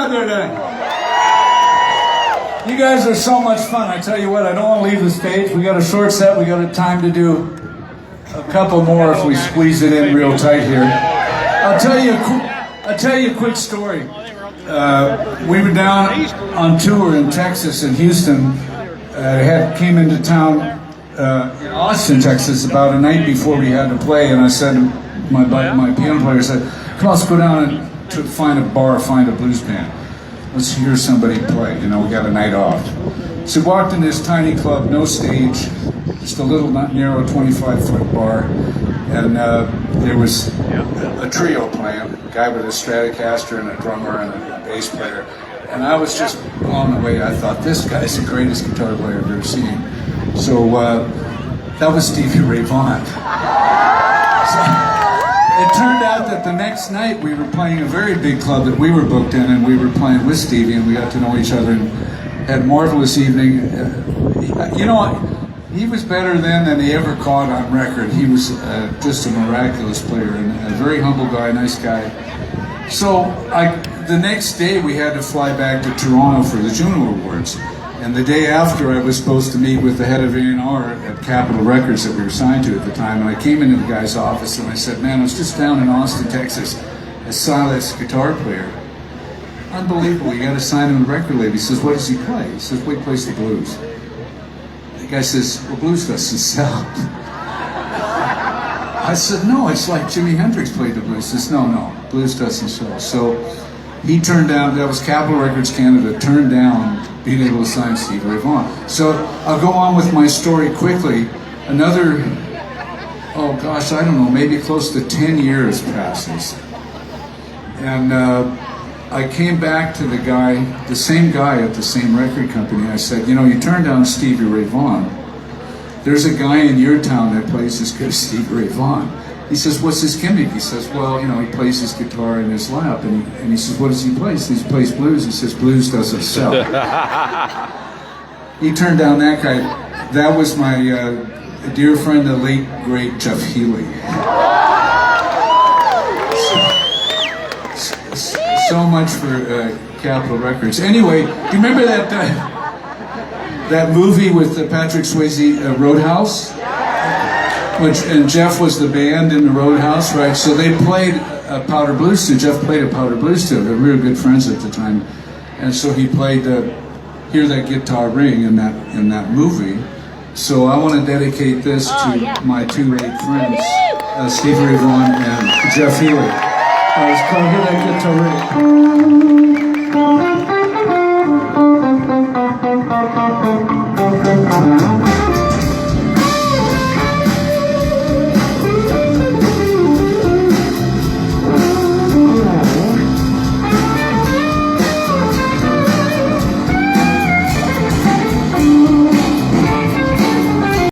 out there today? You guys are so much fun. I tell you what, I don't want to leave the stage. We got a short set. We got a time to do a couple more if we squeeze it in real tight here. I'll tell you a quick story. We were down on tour in Texas, in Houston. Came into town in Austin, Texas, about a night before we had to play, and I said, my piano player said, "Come on, let's go down and find a bar, find a blues band. Let's hear somebody play. You know, we got a night off." So we walked in this tiny club, no stage, just a little narrow 25-foot bar, and there was a trio playing, a guy with a Stratocaster and a drummer and a bass player. And I was just blown away. I thought, this guy's the greatest guitar player I've ever seen. So that was Stevie Ray Vaughan. So it turned out that the next night we were playing a very big club that we were booked in, and we were playing with Stevie, and we got to know each other and had a marvelous evening. You know, he was better then than he ever caught on record. He was just a miraculous player and a very humble guy, nice guy. So the next day we had to fly back to Toronto for the Juno Awards. And the day after, I was supposed to meet with the head of A&R at Capitol Records that we were signed to at the time. And I came into the guy's office and I said, "Man, I was just down in Austin, Texas. I saw this guitar player. Unbelievable, you got to sign him to a record label." He says, "What does he play?" He says, "Well, he plays the blues." The guy says, "Well, blues doesn't sell." I said, "No, it's like Jimi Hendrix played the blues." He says, No, blues doesn't sell." So he turned down, that was Capitol Records Canada, turned down being able to sign Stevie Ray Vaughan. So I'll go on with my story quickly. Another, oh gosh, I don't know, maybe close to 10 years passes. And I came back to the same guy at the same record company. I said, "You know, you turned down Stevie Ray Vaughan. There's a guy in your town that plays as good as Stevie Ray Vaughan." He says, "What's his gimmick?" He says, "Well, you know, he plays his guitar in his lap." And he says, "What does he play?" He says, "He plays blues." He says, "Blues doesn't sell." He turned down that guy. That was my dear friend, the late, great Jeff Healey. So much for Capitol Records. Anyway, do you remember that movie with Patrick Swayze, Roadhouse? And Jeff was the band in the Roadhouse, right? So they played a Powder Blues tune. Jeff played a Powder Blues tune. We were good friends at the time, and so he played "Hear That Guitar Ring" in that movie. So I want to dedicate this to my two late friends, Stevie Ray Vaughan and Jeff Healey. It's called "Hear That Guitar Ring."